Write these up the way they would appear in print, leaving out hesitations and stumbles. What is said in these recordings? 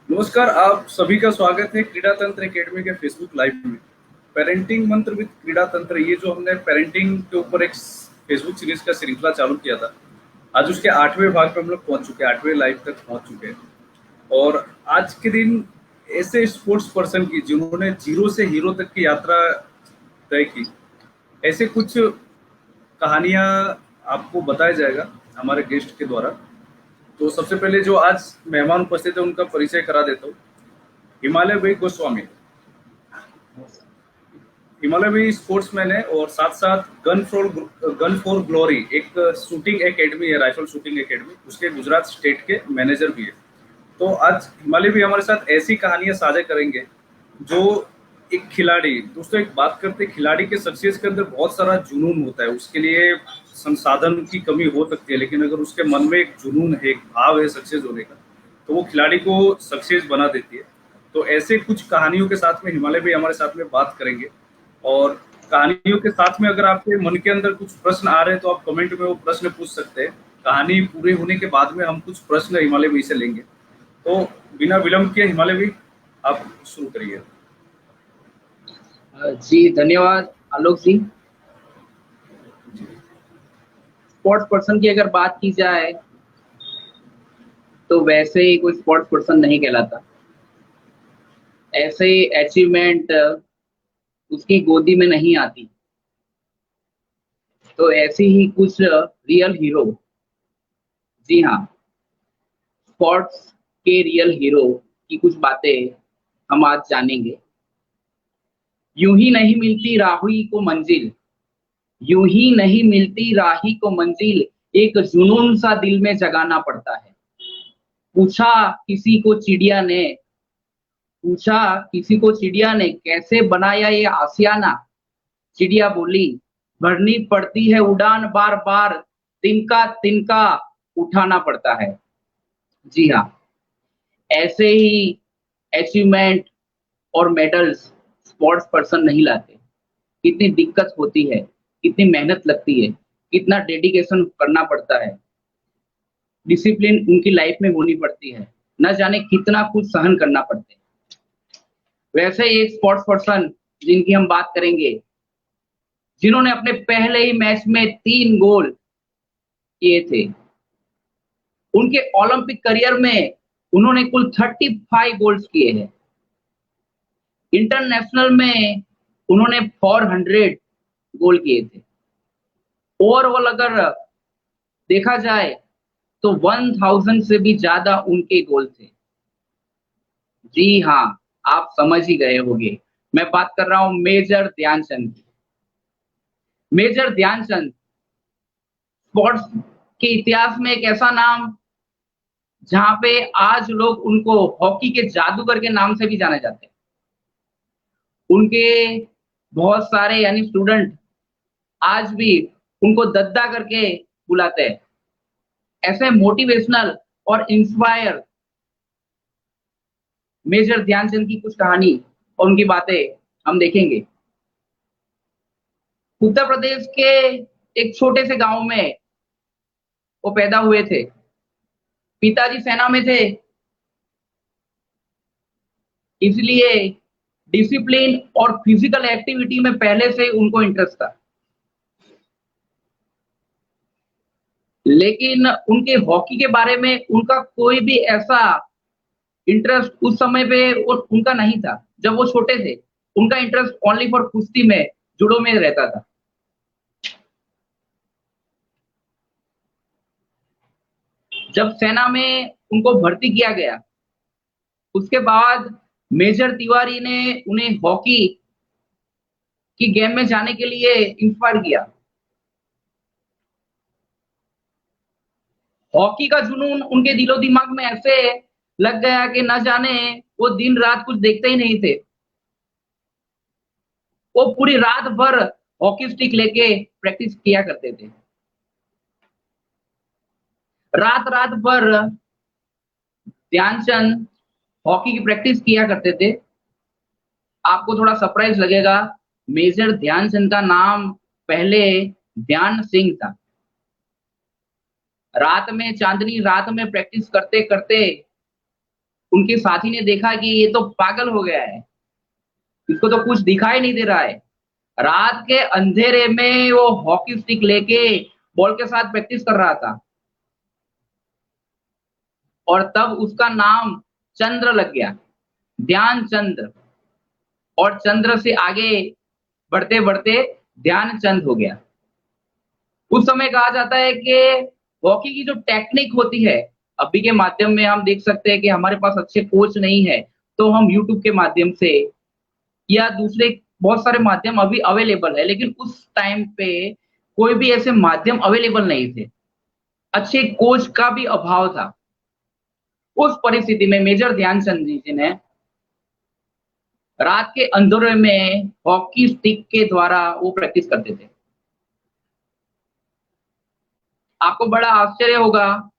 नमस्कार, आप सभी का स्वागत है क्रीड़ा तंत्र एकेडमी के फेसबुक लाइव में। पेरेंटिंग मंत्र विद क्रीड़ा तंत्र, ये जो हमने पेरेंटिंग के ऊपर एक फेसबुक सीरीज का श्रृंखला चालू किया था, आज उसके 8वें भाग पे हम लोग पहुंच चुके हैं, 8वें लाइव तक पहुंच चुके हैं। और आज के दिन ऐसे स्पोर्ट्स पर्सन की जिन्होंने जीरो से हीरो तक की यात्रा तय की, ऐसे कुछ कहानियां आपको बताया जाएगा हमारे गेस्ट के द्वारा। तो सबसे पहले जो आज मेहमान उपस्थित है उनका परिचय करा देता हूँ। हिमालय भाई गोस्वामी। हिमालय भाई स्पोर्ट्समैन है और साथ साथ गन फॉर ग्लोरी एक शूटिंग एकेडमी है, राइफल शूटिंग एकेडमी, उसके गुजरात स्टेट के मैनेजर भी है। तो आज हिमालय भी हमारे साथ ऐसी कहानियां साझा करेंगे जो एक खिलाड़ी, दोस्तों एक बात करते हैं, खिलाड़ी के सक्सेस के अंदर बहुत सारा जुनून होता है, उसके लिए संसाधन की कमी हो सकती है, लेकिन अगर उसके मन में एक जुनून है, एक भाव है सक्सेस होने का, तो वो खिलाड़ी को सक्सेस बना देती है। तो ऐसे कुछ कहानियों के साथ में हिमालय भी हमारे साथ में बात करेंगे। और कहानियों के साथ में अगर आपके मन के अंदर कुछ प्रश्न आ रहे हैं तो आप कमेंट में वो प्रश्न पूछ सकते हैं। कहानी पूरी होने के बाद में हम कुछ प्रश्न हिमालय भी से लेंगे। तो बिना विलंब किए हिमालय भी आप शुरू करिए। जी धन्यवाद आलोक जी। स्पोर्ट्स पर्सन की अगर बात की जाए तो वैसे ही कोई स्पोर्ट्स पर्सन नहीं कहलाता। ऐसे अचीवमेंट उसकी गोदी में नहीं आती। तो ऐसी ही कुछ रियल हीरो, जी हाँ, स्पोर्ट्स के रियल हीरो की कुछ बातें हम आज जानेंगे। यूं ही नहीं मिलती राही को मंजिल, यूं ही नहीं मिलती राही को मंजिल, एक जुनून सा दिल में जगाना पड़ता है। पूछा किसी को चिड़िया ने, पूछा किसी को चिड़िया ने कैसे बनाया ये आसियाना। चिड़िया बोली भरनी पड़ती है उड़ान बार बार, तिनका तिनका उठाना पड़ता है। जी हाँ, ऐसे ही अचीवमेंट और मेडल्स स्पोर्ट्स पर्सन नहीं लाते। कितनी दिक्कत होती है, कितनी मेहनत लगती है, कितना डेडिकेशन करना पड़ता है, डिसिप्लिन उनकी लाइफ में होनी पड़ती है, न जाने कितना कुछ सहन करना पड़ता है। वैसे ही एक स्पोर्ट्स पर्सन जिनकी हम बात करेंगे, जिन्होंने अपने पहले ही मैच में 3 गोल किए थे। उनके ओलंपिक करियर में उन्होंने कुल 35 गोल्स किए हैं। इंटरनेशनल में उन्होंने 400 गोल किए थे। ओवरऑल अगर देखा जाए तो 1000 से भी ज्यादा उनके गोल थे। जी हाँ, आप समझ ही गए होंगे, मैं बात कर रहा हूं मेजर ध्यानचंद की। मेजर ध्यानचंद स्पोर्ट्स के इतिहास में एक ऐसा नाम जहां पे आज लोग उनको हॉकी के जादूगर के नाम से भी जाने जाते हैं। उनके बहुत सारे यानी स्टूडेंट आज भी उनको दद्दा करके बुलाते हैं। ऐसे मोटिवेशनल और इंस्पायर मेजर ध्यानचंद की कुछ कहानी और उनकी बातें हम देखेंगे। उत्तर प्रदेश के एक छोटे से गांव में वो पैदा हुए थे। पिताजी सेना में थे, इसलिए डिसिप्लिन और फिजिकल एक्टिविटी में पहले से उनको इंटरेस्ट था। लेकिन उनके हॉकी के बारे में उनका कोई भी ऐसा इंटरेस्ट उस समय पे उनका नहीं था। जब वो छोटे थे, उनका इंटरेस्ट ओनली फॉर कुश्ती में, जुडो में रहता था। जब सेना में उनको भर्ती किया गया, उसके बाद मेजर तिवारी ने उन्हें हॉकी की गेम में जाने के लिए इंस्पायर किया। हॉकी का जुनून उनके दिलो दिमाग में ऐसे लग गया कि न जाने वो दिन रात कुछ देखते ही नहीं थे। वो पूरी रात भर हॉकी स्टिक लेके प्रैक्टिस किया करते थे। रात रात भर ध्यानचंद हॉकी की प्रैक्टिस किया करते थे। आपको थोड़ा सरप्राइज लगेगा, मेजर ध्यानचंद का नाम पहले ध्यान सिंह था। रात में, चांदनी रात में प्रैक्टिस करते करते उनके साथी ने देखा कि ये तो पागल हो गया है, इसको तो कुछ दिखाई नहीं दे रहा है। रात के अंधेरे में वो हॉकी स्टिक लेके बॉल के साथ प्रैक्टिस कर रहा था और तब उसका नाम चंद्र लग गया, ध्यानचंद्र। और चंद्र से आगे बढ़ते-बढ़ते ध्यानचंद हो गया। उस समय कहा जाता है कि हॉकी की जो टेक्निक होती है, अभी के माध्यम में हम देख सकते हैं कि हमारे पास अच्छे कोच नहीं है, तो हम यूट्यूब के माध्यम से या दूसरे बहुत सारे माध्यम अभी अवेलेबल है, लेकिन उस टाइम पे कोई भी ऐसे माध्यम अवेलेबल नहीं थे। अच्छे कोच का भी अभाव था। उस परिस्थिति में मेजर ध्यानचंद जी ने रात के अंधेरे में हॉकी स्टिक के द्वारा वो प्रैक्टिस करते थे। आपको बड़ा आश्चर्य होगा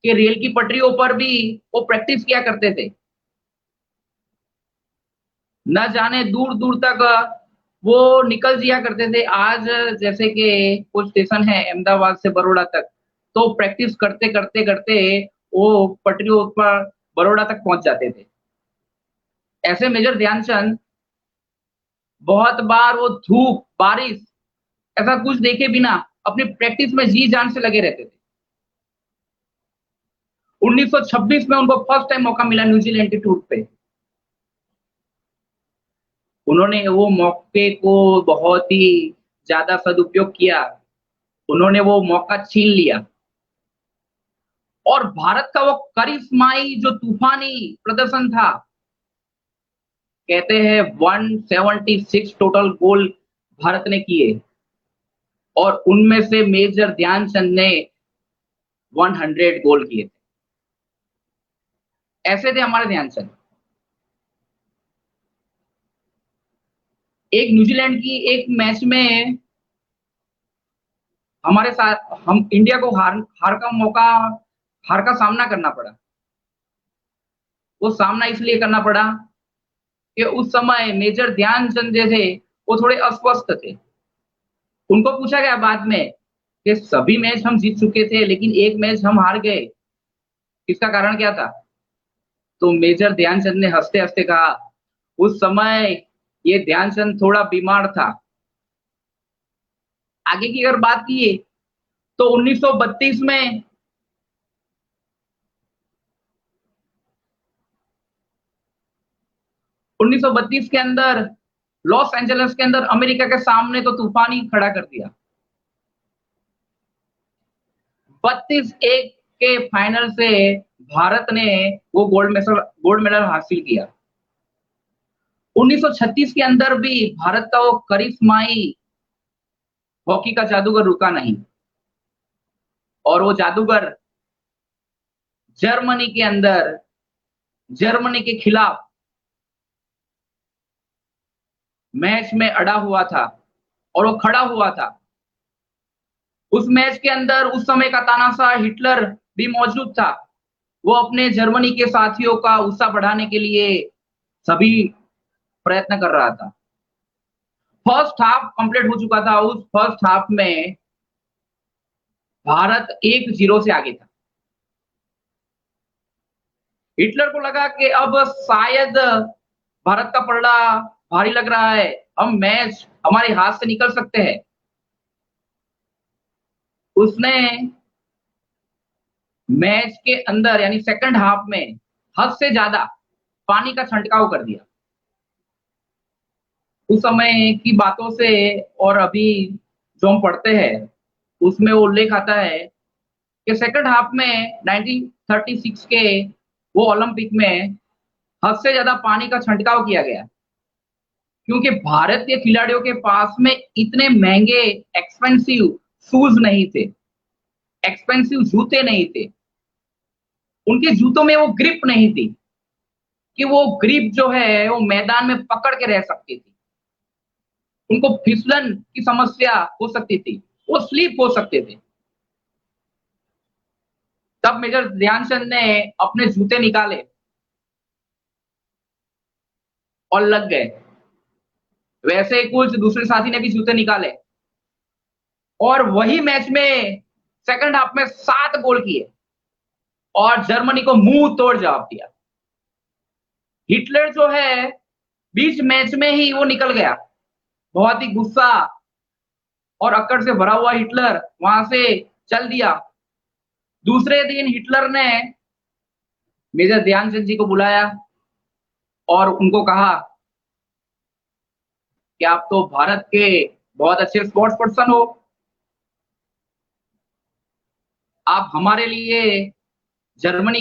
कि रेल की पटरियों पर भी वो प्रैक्टिस किया करते थे। न जाने दूर-दूर तक वो निकल जिया करते थे। आज जैसे कि कुछ स्टेशन है अहमदाबाद से बड़ौदा तक, तो प्रैक्टिस करते वो पटरियों पर बड़ौदा तक पहुँच जाते थे। ऐसे मेजर ध्यानचंद बहुत बार वो धूप, बारिश ऐसा कुछ देखे बिना अपनी प्रैक्टिस में जी-जान से लगे रहते थे। 1926 में उनको फर्स्ट टाइम मौका मिला न्यूजीलैंड के टूर पे। उन्होंने वो मौके को बहुत ही ज़्यादा सदुपयोग किया। उन्होंने वो मौका छीन लिया और भारत का वो करिश्माई जो तूफ़ानी प्रदर्शन था, कहते हैं 176 टोटल गोल भारत ने किए और उनमें से मेजर ध्यानचंद ने 100 गोल किए थे। ऐसे थे हमारे ध्यानचंद। एक न्यूजीलैंड की एक मैच में हमारे साथ हम इंडिया को हार का सामना करना पड़ा। वो सामना इसलिए करना पड़ा कि उस समय मेजर ध्यानचंद जो थे, वो थोड़े अस्वस्थ थे। उनको पूछा गया बाद में कि सभी मैच हम जीत चुके थे, लेकिन एक मैच हम हार गए, इसका कारण क्या था? तो मेजर ध्यानचंद ने हँसते-हँसते कहा, उस समय ये ध्यानचंद थोड़ा बीमार था। आगे की अगर बात की तो 1932 में 1932 के अंदर लॉस एंजेलिस के अंदर अमेरिका के सामने तो तूफान ही खड़ा कर दिया। 32-1 के फाइनल से भारत ने वो गोल्ड मेडल हासिल किया। 1936 के अंदर भी भारत का वो करिश्माई हॉकी का जादूगर रुका नहीं और वो जादूगर जर्मनी के अंदर जर्मनी के खिलाफ मैच में अड़ा हुआ था और वो खड़ा हुआ था। उस मैच के अंदर उस समय का तानाशाह हिटलर भी मौजूद था। वो अपने जर्मनी के साथियों का उत्साह बढ़ाने के लिए सभी प्रयत्न कर रहा था। फर्स्ट हाफ कंप्लीट हो चुका था। उस फर्स्ट हाफ में भारत 1-0 से आगे था। हिटलर को लगा कि अब शायद भारत का पलड़ा भारी लग रहा है, हम मैच हमारे हाथ से निकल सकते हैं। उसने मैच के अंदर यानी सेकंड हाफ में हद से ज्यादा पानी का छंटकाव कर दिया। उस समय की बातों से और अभी जो हम पढ़ते हैं, उसमें वो उल्लेख आता है कि सेकंड हाफ में 1936 के वो ओलंपिक में हद से ज्यादा पानी का छंटकाव किया गया। क्योंकि भारत के खिलाड़ियों के पास में इतने महँगे एक्सपेंसिव शूज़ नहीं थे, एक्सपेंसिव जूते नहीं थे। उनके जूतों में वो ग्रिप नहीं थी कि वो ग्रिप जो है वो मैदान में पकड़ के रह सकती थी। उनको फिसलन की समस्या हो सकती थी, वो स्लिप हो सकते थे। तब मेजर ध्यानचंद ने अपने जूते निकाले और लग गए। वैसे ही कुछ दूसरे साथी ने भी जूते निकाले और वही मैच में सेकंड हाफ में 7 गोल किए और जर्मनी को मुंह तोड़ जवाब दिया। हिटलर जो है बीच मैच में ही वो निकल गया, बहुत ही गुस्सा और अक्कड़ से भरा हुआ हिटलर वहां से चल दिया। दूसरे दिन हिटलर ने मेजर ध्यानचंद जी को बुलाया और उनको कहा कि आप तो भारत के बहुत अच्छे स्पोर्ट्स पर्सन हो, आप हमारे लिए जर्मनी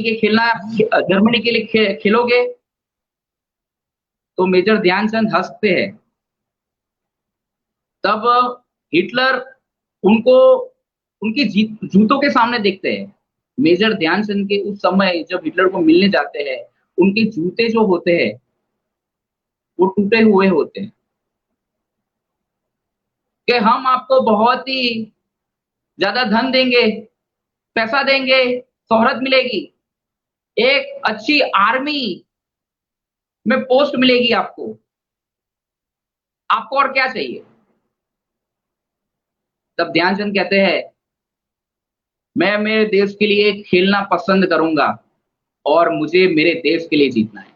के लिए खेलोगे? तो मेजर ध्यानचंद हंसते हैं। तब हिटलर उनको उनकी जूतों के सामने देखते हैं। मेजर ध्यानचंद के उस समय जब हिटलर को मिलने जाते हैं, उनके जूते जो होते हैं वो टूटे हुए होते हैं कि हम आपको बहुत ही ज्यादा धन देंगे, पैसा देंगे, शोहरत मिलेगी, एक अच्छी आर्मी में पोस्ट मिलेगी आपको और क्या चाहिए? तब ध्यानचंद कहते हैं, मैं मेरे देश के लिए खेलना पसंद करूंगा और मुझे मेरे देश के लिए जीतना है।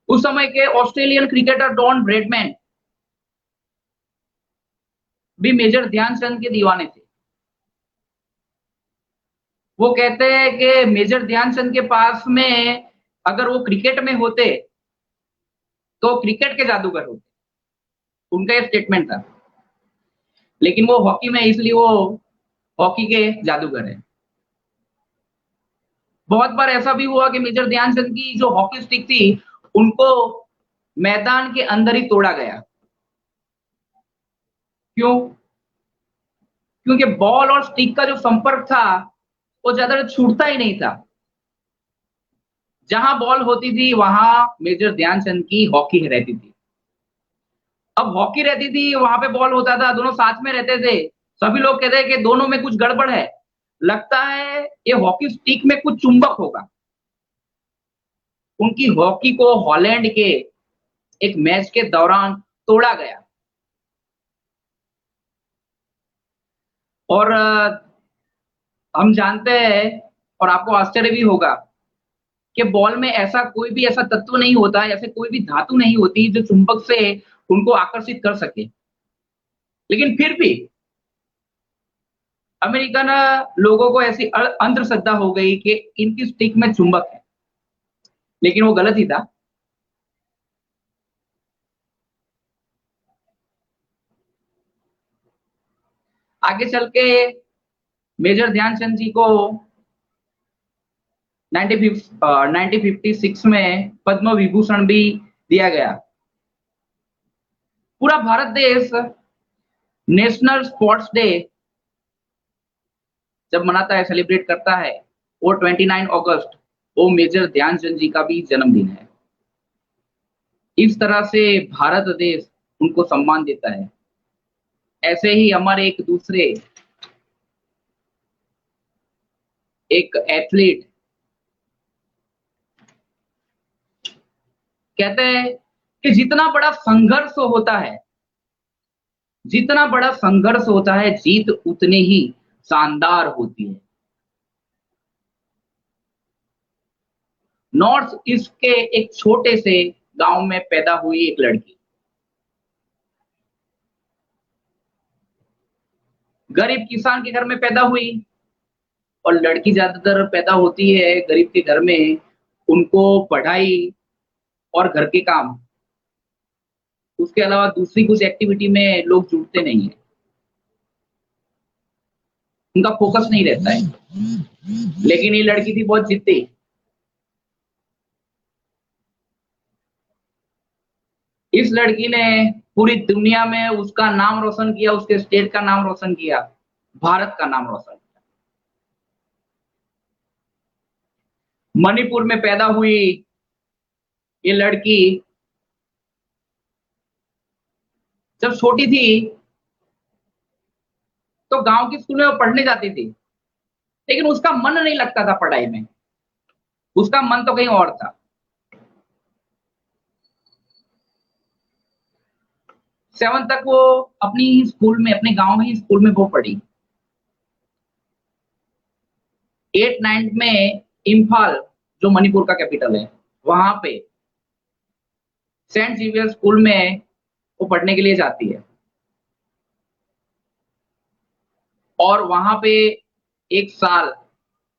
उस समय के ऑस्ट्रेलियन क्रिकेटर डॉन ब्रैडमैन भी मेजर ध्यानचंद के दीवाने थे। वो कहते हैं कि मेजर ध्यानचंद के पास में अगर वो क्रिकेट में होते तो क्रिकेट के जादूगर होते, उनका ये स्टेटमेंट था। लेकिन वो हॉकी में, इसलिए वो हॉकी के जादूगर है। बहुत बार ऐसा भी हुआ कि मेजर ध्यानचंद की जो हॉकी स्टिक थी उनको मैदान के अंदर ही तोड़ा गया। क्यों? क्योंकि बॉल और स्टिक का जो संपर्क था वो ज्यादा छूटता ही नहीं था। जहां बॉल होती थी वहां मेजर ध्यानचंद की हॉकी रहती थी। अब हॉकी रहती थी, वहां पे बॉल होता था, दोनों साथ में रहते थे। सभी लोग कहते हैं कि दोनों में कुछ गड़बड़ है, लगता है ये हॉकी स्टिक में कुछ चुंबक होगा। उनकी हॉकी को हॉलैंड के एक मैच के दौरान तोड़ा गया और हम जानते हैं और आपको आश्चर्य भी होगा कि बॉल में ऐसा कोई भी ऐसा तत्व नहीं होता, ऐसे कोई भी धातु नहीं होती जो चुंबक से उनको आकर्षित कर सके। लेकिन फिर भी अमेरिकन लोगों को ऐसी अंधश्रद्धा हो गई कि इनकी स्टिक में चुंबक है, लेकिन वो गलत ही था। आगे चल के मेजर ध्यानचंद जी को 1956 में पद्म विभूषण भी दिया गया। पूरा भारत देश नेशनल स्पोर्ट्स डे जब मनाता है, सेलिब्रेट करता है, वो 29 अगस्त वो मेजर ध्यानचंद जी का भी जन्मदिन है। इस तरह से भारत देश उनको सम्मान देता है। ऐसे ही हमारे एक दूसरे एक एथलीट कहते हैं कि जितना बड़ा संघर्ष होता है जीत उतनी ही शानदार होती है। नॉर्थ ईस्ट के एक छोटे से गांव में पैदा हुई एक लड़की, गरीब किसान के घर में पैदा हुई। और लड़की ज्यादातर पैदा होती है गरीब के घर में, उनको पढ़ाई और घर के काम, उसके अलावा दूसरी कुछ एक्टिविटी में लोग जुड़ते नहीं है, उनका फोकस नहीं रहता है। लेकिन ये लड़की थी बहुत जिद्दी। इस लड़की ने पूरी दुनिया में उसका नाम रोशन किया, उसके स्टेट का नाम रोशन किया, भारत का नाम रोशन किया। मणिपुर में पैदा हुई ये लड़की जब छोटी थी तो गांव के स्कूल में वो पढ़ने जाती थी, लेकिन उसका मन नहीं लगता था पढ़ाई में, उसका मन तो कहीं और था। 7 तक वो अपनी स्कूल में, अपने गांव में ही स्कूल में वो पढ़ी। 8 9 में इम्फाल जो मणिपुर का कैपिटल है, वहां पे सेंट जेवियर स्कूल में वो पढ़ने के लिए जाती है और वहां पे 1 साल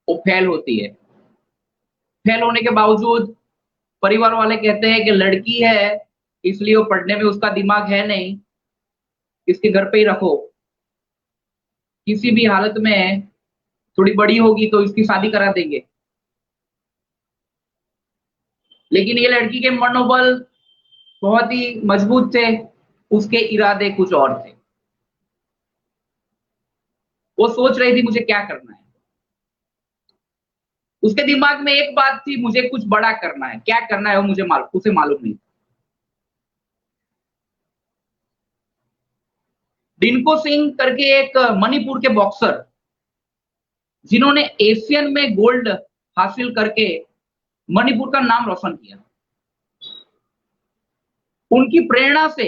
वो फेल होती है। फेल होने के बावजूद परिवार वाले कहते हैं कि लड़की है इसलिए वो पढ़ने में उसका दिमाग है नहीं, इसके घर पे ही रखो, किसी भी हालत में थोड़ी बड़ी होगी तो इसकी शादी करा देंगे। लेकिन ये लड़की के मनोबल बहुत ही मजबूत थे, उसके इरादे कुछ और थे। वो सोच रही थी मुझे क्या करना है। उसके दिमाग में एक बात थी, मुझे कुछ बड़ा करना है, क्या करना है वो उसे मालूम नहीं। डिंको सिंह करके एक मणिपुर के बॉक्सर जिन्होंने एशियन में गोल्ड हासिल करके मणिपुर का नाम रोशन किया, उनकी प्रेरणा से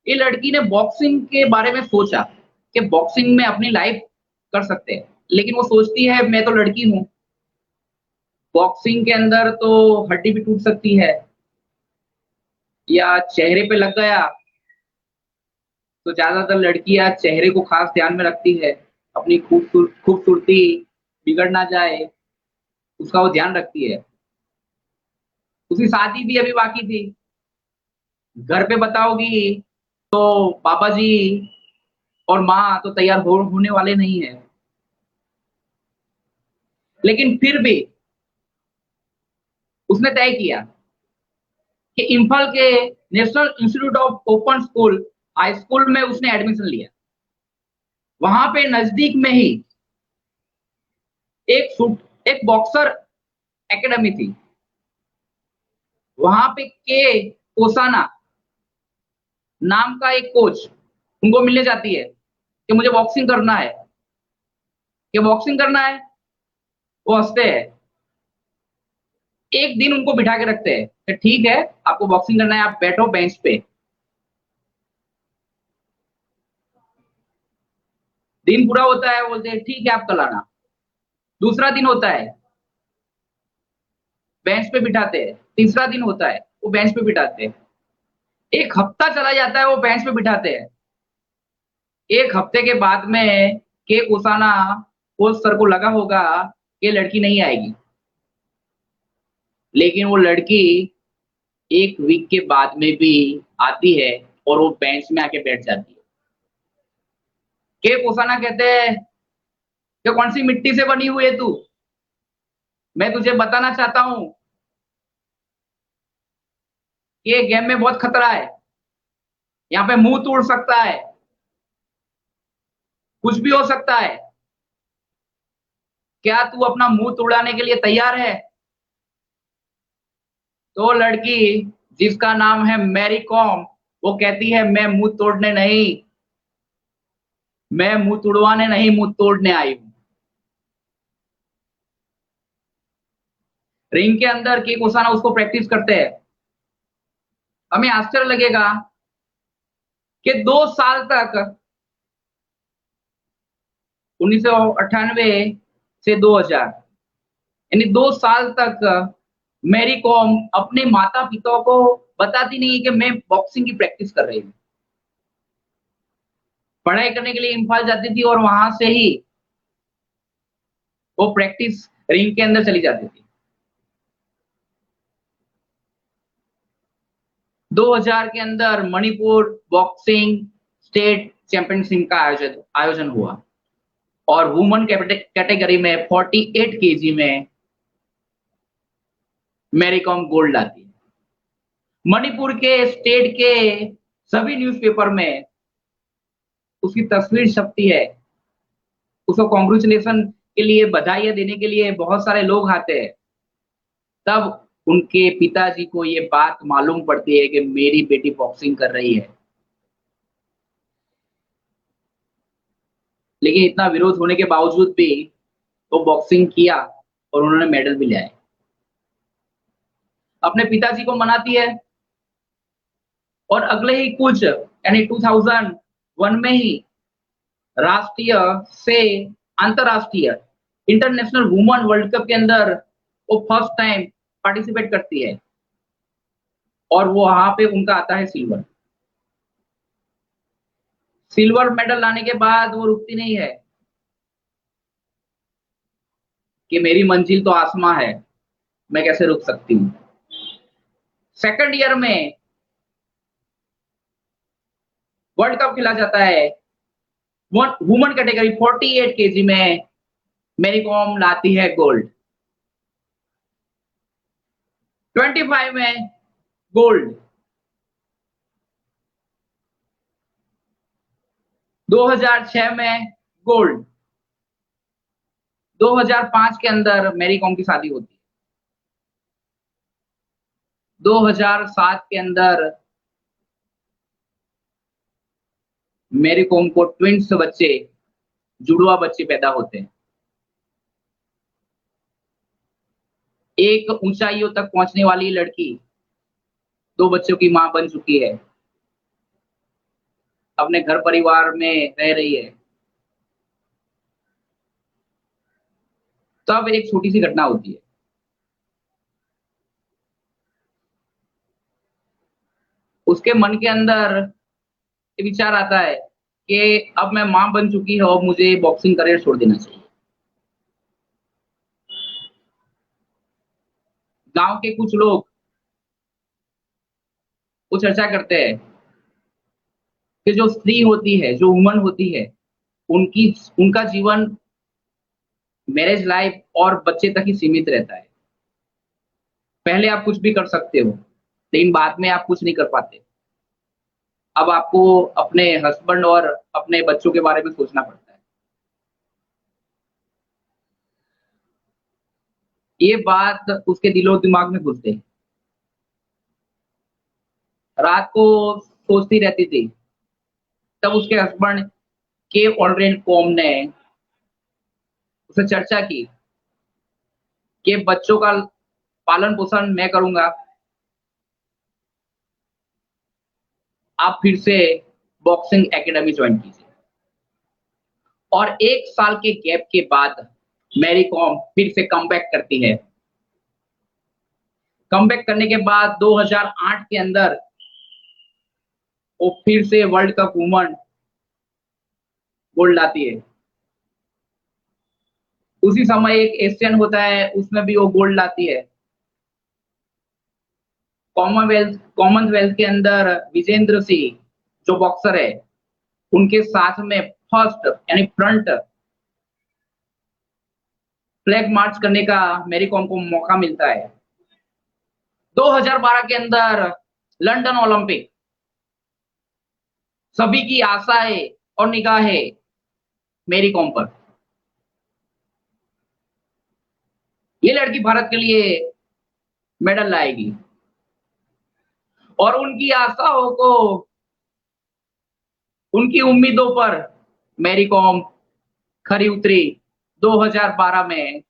ये लड़की ने बॉक्सिंग के बारे में सोचा कि बॉक्सिंग में अपनी लाइफ कर सकते हैं। लेकिन वो सोचती है मैं तो लड़की हूं, बॉक्सिंग के अंदर तो हड्डी भी टूट सकती है या चेहरे पे लग गया तो ज्यादातर लड़कियां चेहरे को खास ध्यान में रखती है, अपनी खूबसूरती बिगड़ ना जाए उसका वो ध्यान रखती है। उसकी शादी भी अभी बाकी थी, घर पे बताओगी तो पापा जी और माँ तो तैयार होने वाले नहीं है। लेकिन फिर भी उसने तय किया कि इम्फाल के national institute of open school high school में उसने एडमिशन लिया। वहां पे नजदीक में ही एक बॉक्सर एकेडमी थी। वहां पे के ओसाना नाम का एक कोच उनको मिलने जाती है कि मुझे बॉक्सिंग करना है, कि बॉक्सिंग करना है। वो हंसते हैं। एक दिन उनको बिठा के रखते हैं कि ठीक है आपको बॉक्सिंग करना है, आप बैठो बेंच पे। दिन पूरा होता है, बोलते हैं ठीक है आप कल आना। दूसरा दिन होता है, बेंच पे बिठाते हैं। तीसरा दिन होता है, वो बेंच पे बिठाते हैं। एक हफ्ता चला जाता है, वो बेंच पे बिठाते हैं। एक हफ्ते के बाद में के ओसाना कोच सर को लगा होगा कि लड़की नहीं आएगी, लेकिन वो लड़की 1 वीक के बाद में भी आती है और वो बेंच में आके बैठ जाती है। के ओसाना कहते हैं कि कौन सी मिट्टी से बनी हुई है तू, मैं तुझे बताना चाहता हूं कि ये गेम में बहुत खतरा है, यहाँ पे मुंह तोड़ सकता है, कुछ भी हो सकता है। क्या तू अपना मुंह तोड़ाने के लिए तैयार है? तो लड़की जिसका नाम है मैरी कॉम, वो कहती है मैं मुंह तोड़ने नहीं, मैं मुंह तुड़वाने नहीं, मुंह तोड़ने आई हूं। रिंग के अंदर के ओसाना उसको प्रैक्टिस करते हैं। हमें आश्चर्य लगेगा कि 2 साल तक 1998 से 2000 यानी 2 साल तक मैरी कॉम अपने माता पिता को बताती नहीं कि मैं बॉक्सिंग की प्रैक्टिस कर रही हूँ। पढ़ाई करने के लिए इम्फाल जाती थी और वहां से ही वो प्रैक्टिस रिंग के अंदर चली जाती थी। 2000 के अंदर मणिपुर बॉक्सिंग स्टेट चैंपियनशिप का आयोजन हुआ और वुमेन कैटेगरी में 48 केजी में मैरी कॉम गोल्ड लाती है। मणिपुर के स्टेट के सभी न्यूज़पेपर में उसकी तस्वीर छपती है। उसको कॉन्ग्रेचुलेशन के लिए, बधाई देने के लिए बहुत सारे लोग आते हैं। तब उनके पिताजी को ये बात मालूम पड़ती है कि मेरी बेटी बॉक्सिंग कर रही है। लेकिन इतना विरोध होने के बावजूद भी वो बॉक्सिंग किया और उन्होंने मेडल भी लिया। अपने पिताजी को मनाती है और अगले ही कुछ यानी 2001 में ही राष्ट्रीय से अंतरराष्ट्रीय इंटरनेशनल वुमेन वर्ल्ड कप के अंदर वो फर्स्ट टाइम पार्टिसिपेट करती है और वो वहां पे उनका आता है सिल्वर। सिल्वर मेडल लाने के बाद वो रुकती नहीं है कि मेरी मंजिल तो आसमां है, मैं कैसे रुक सकती हूँ। सेकंड ईयर में वर्ल्ड कप खेला जाता है, वुमेन कैटेगरी 48 केजी में मेरी कॉम लाती है गोल्ड। 25 में गोल्ड, 2006 में गोल्ड, 2005 के अंदर मेरी कॉम की शादी होती है, 2007 के अंदर मेरी कॉम को ट्विंस बच्चे, जुड़वा बच्चे पैदा होते हैं। एक ऊंचाइयों तक पहुंचने वाली लड़की 2 बच्चों की मां बन चुकी है, अपने घर परिवार में रह रही है। तब एक छोटी सी घटना होती है। उसके मन के अंदर ये विचार आता है कि अब मैं मां बन चुकी है और मुझे बॉक्सिंग करियर छोड़ देना चाहिए। गांव के कुछ लोग वो चर्चा करते हैं कि जो स्त्री होती है, जो वुमन होती है, उनकी उनका जीवन मैरिज लाइफ और बच्चे तक ही सीमित रहता है। पहले आप कुछ भी कर सकते हो, लेकिन बाद में आप कुछ नहीं कर पाते। अब आपको अपने हस्बैंड और अपने बच्चों के बारे में सोचना पड़ता है। ये बात उसके दिलो दिमाग में घुस गई। रात को सोचती रहती थी। तब उसके हस्बैंड के ऑलरेन कॉम ने उससे चर्चा की कि बच्चों का पालन पोषण मैं करूंगा, आप फिर से बॉक्सिंग एकेडमी ज्वाइन कीजिए। और 1 साल के गैप के बाद मैरी कॉम फिर से कमबैक करती है। कमबैक करने के बाद 2008 के अंदर वो फिर से वर्ल्ड कप वुमन गोल्ड लाती है। उसी समय एक एशियन होता है, उसमें भी वो गोल्ड लाती है। कॉमनवेल्थ के अंदर विजेंद्र सिंह जो बॉक्सर है, उनके साथ में फर्स्ट यानी फ्रंट फ्लैग मार्च करने का मैरी कॉम को मौका मिलता है। 2012 के अंदर लंदन ओलंपिक, सभी की आशाएं और निगाहें मैरी कॉम पर। ये लड़की भारत के लिए मेडल लाएगी और उनकी आशाओं को, उनकी उम्मीदों पर मैरी कॉम खरी उतरी। 2012 में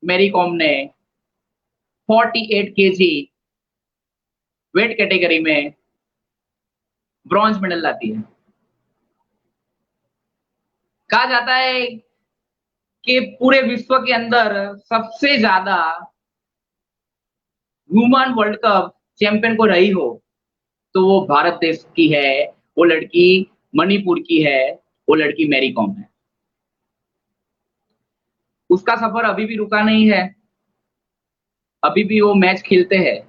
मैरी कॉम ने 48 केजी वेट कैटेगरी में ब्रॉन्ज मेडल लाती है। कहा जाता है कि पूरे विश्व के अंदर सबसे ज्यादा वुमेन वर्ल्ड कप चैंपियन को रही हो तो वो भारत देश की है, वो लड़की मणिपुर की है, वो लड़की मैरी कॉम है। उसका सफर अभी भी रुका नहीं है, अभी भी वो मैच खेलते हैं।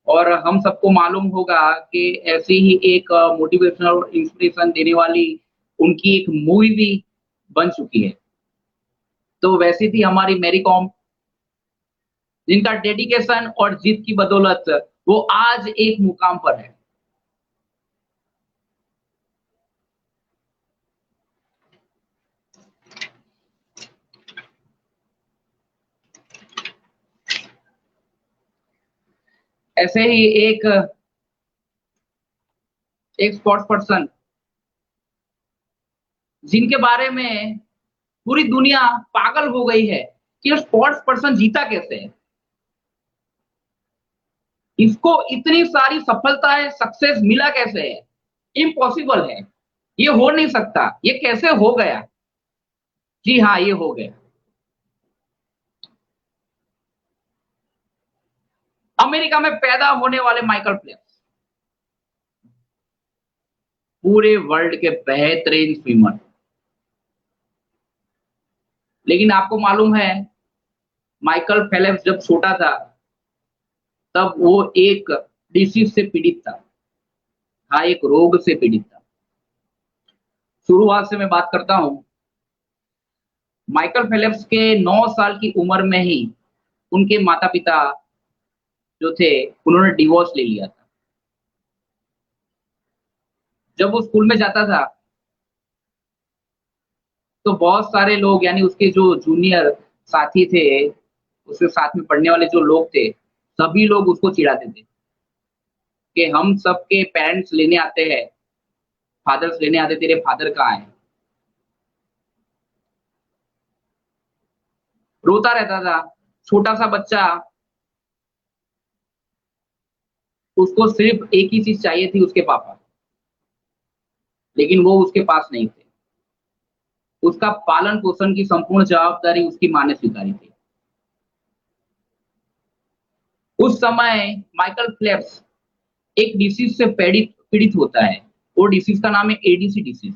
और हम सबको मालूम होगा कि ऐसी ही एक मोटिवेशनल और इंस्पिरेशन देने वाली उनकी एक मूवी भी बन चुकी है। तो वैसी थी हमारी मैरी कॉम, जिनका डेडिकेशन और जीत की बदौलत वो आज एक मुकाम पर है। ऐसे ही एक स्पोर्ट्स पर्सन जिनके बारे में पूरी दुनिया पागल हो गई है कि ये स्पोर्ट्स पर्सन जीता कैसे है, इसको इतनी सारी सफलताएं सक्सेस मिला कैसे है। इम्पॉसिबल है, ये हो नहीं सकता, ये कैसे हो गया। जी हाँ, ये हो गया। अमेरिका में पैदा होने वाले माइकल फेल्प्स पूरे वर्ल्ड के बेहतरीन स्विमर। लेकिन आपको मालूम है, माइकल फेल्प्स जब छोटा था तब वो एक डिसीज से पीड़ित था। हाँ, एक रोग से पीड़ित था। शुरुआत से मैं बात करता हूँ। माइकल फेल्प्स के 9 साल की उम्र में ही उनके माता-पिता जो थे, उन्होंने डिवोर्स ले लिया था। जब वो स्कूल में जाता था, तो बहुत सारे लोग यानी उसके जो जूनियर साथी थे, उसके साथ में पढ़ने वाले जो लोग थे, सभी लोग उसको चिढ़ाते थे कि हम सबके पेरेंट्स लेने आते हैं, फादर्स लेने आते, तेरे फादर कहाँ हैं? रोता रहता था, छोटा-सा बच्चा, उसको सिर्फ़ एक ही चीज़ चाहिए थी, उसके पापा, लेकिन वो उसके पास नहीं थे। उसका पालन-पोषण की संपूर्ण जवाबदारी उसकी माँ ने स्वीकारी थी। उस समय माइकल फेल्प्स एक डिसीज़ से पीड़ित पीड़ित होता है। वो डिसीज़ का नाम है एडीसी डिसीज़।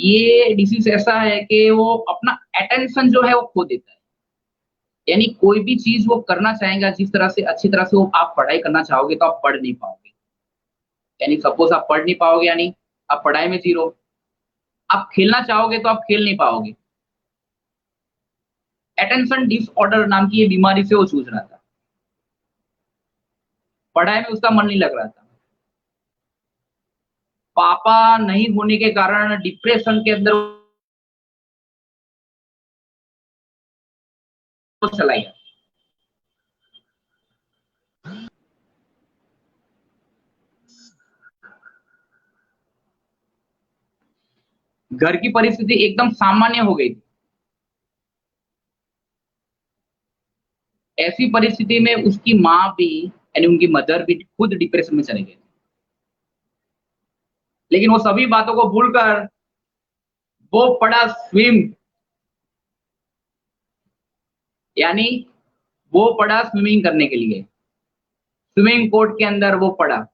ये डिसीज़ ऐसा है कि वो अपना अटेंशन जो है वो खो देता है। यानी कोई भी चीज़ वो करना चाहेगा जिस तरह से अच्छी तरह से वो आप पढ़ाई करना चाहोगे तो आप पढ़ नहीं पाओगे। यानी सपोज़ आप पढ़ नहीं पाओगे यानी आप पढ़ाई में ज़ीरो। आप खेलना चाहोगे तो आप खेल नहीं पाओगे। अटेंशन डिसऑर्डर नाम की ये बीमारी से वो जूझ रहा था। पढ़ाई में उसका मन नहीं लग रहा था। पापा नहीं होने के कारण डिप्रेशन के अंदर वो चला गया। घर की परिस्थिति एकदम सामान्य हो गई थी। ऐसी परिस्थिति में उसकी माँ भी यानी उनकी मदर भी खुद डिप्रेशन में चले गए। लेकिन वो सभी बातों को भूलकर वो पड़ा स्विम यानी वो पड़ा स्विमिंग करने के लिए। स्विमिंग कोर्ट के अंदर वो पड़ा।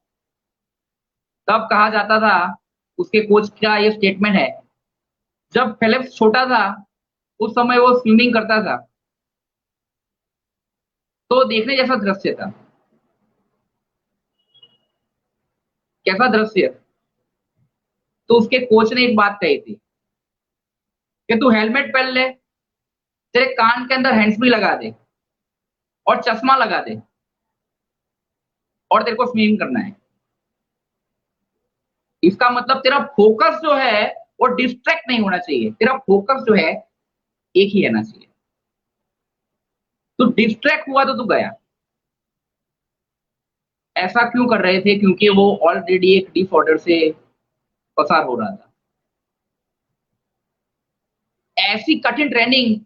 तब कहा जाता था, उसके कोच का ये स्टेटमेंट है, जब फेलिप्स छोटा था, उस समय वो स्विमिंग करता था, तो देखने जैसा दृश्य था। कैसा दृश्य? तो उसके कोच ने एक बात कही थी कि तू हेलमेट पहन ले, तेरे कान के अंदर हैंड्स फ्री लगा दे और चश्मा लगा दे और तेरे को स्विमिंग करना है। इसका मतलब तेरा फोकस जो है वो डिस्ट्रैक्ट नहीं होना चाहिए। तेरा फोकस जो है एक ही रहना चाहिए। तो डिस्ट्रैक्ट हुआ तो तू गया। ऐसा क्यों कर रहे थे? क्योंकि वो ऑलरेडी एक डिसऑर्डर से पसार हो रहा था। ऐसी कठिन ट्रेनिंग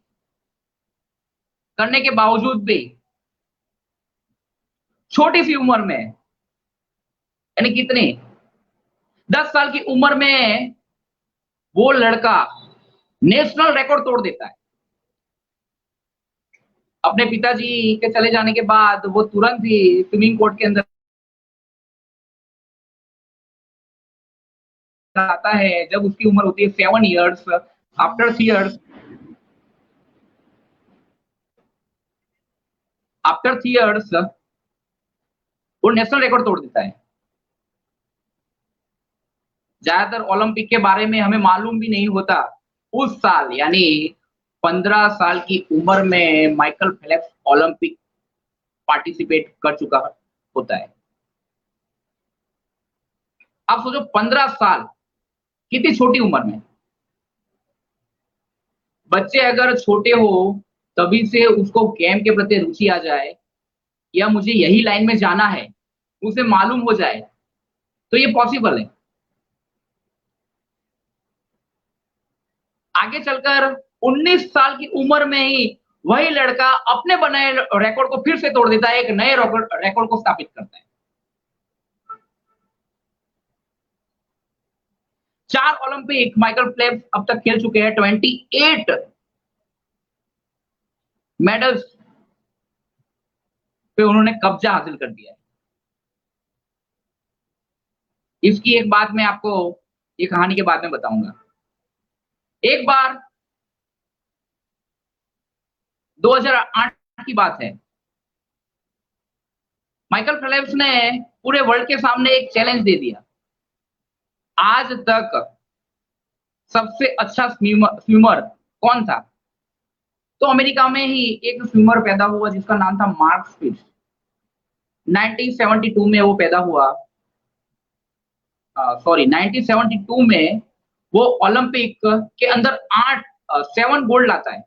करने के बावजूद भी छोटी सी उम्र में यानी कितनी 10 साल की उम्र में वो लड़का नेशनल रिकॉर्ड तोड़ देता है। अपने पिताजी के चले जाने के बाद वो तुरंत ही स्विमिंग कोर्ट के अंदर आता है। जब उसकी उम्र होती है 7 years, after 3 years after 3 years वो नेशनल रिकॉर्ड तोड़ देता है। ज्यादातर ओलंपिक के बारे में हमें मालूम भी नहीं होता। उस साल यानी 15 साल की उम्र में माइकल फेल्प्स ओलंपिक पार्टिसिपेट कर चुका होता है। आप सोचो 15 साल, कितनी छोटी उम्र में। बच्चे अगर छोटे हो तभी से उसको गेम के प्रति रुचि आ जाए या मुझे यही लाइन में जाना है, उसे मालूम हो जाए, तो ये पॉसिबल है। आगे चलकर 19 साल की उम्र में ही वही लड़का अपने बनाए रिकॉर्ड को फिर से तोड़ देता है, एक नए रिकॉर्ड को स्थापित करता है। 4 ओलंपिक माइकल फेल्प्स अब तक खेल चुके हैं, 28 मेडल्स पे उन्होंने कब्जा हासिल कर दिया है। इसकी एक बात मैं आपको ये कहानी के बाद में बताऊंगा। एक बार 2008 की बात है, माइकल फेल्प्स ने पूरे वर्ल्ड के सामने एक चैलेंज दे दिया। आज तक सबसे अच्छा स्विमर कौन था? तो अमेरिका में ही एक स्विमर पैदा हुआ जिसका नाम था मार्क स्पिट्ज। 1972 में वो पैदा हुआ, 1972 में वो ओलंपिक के अंदर 7 गोल्ड लाता है।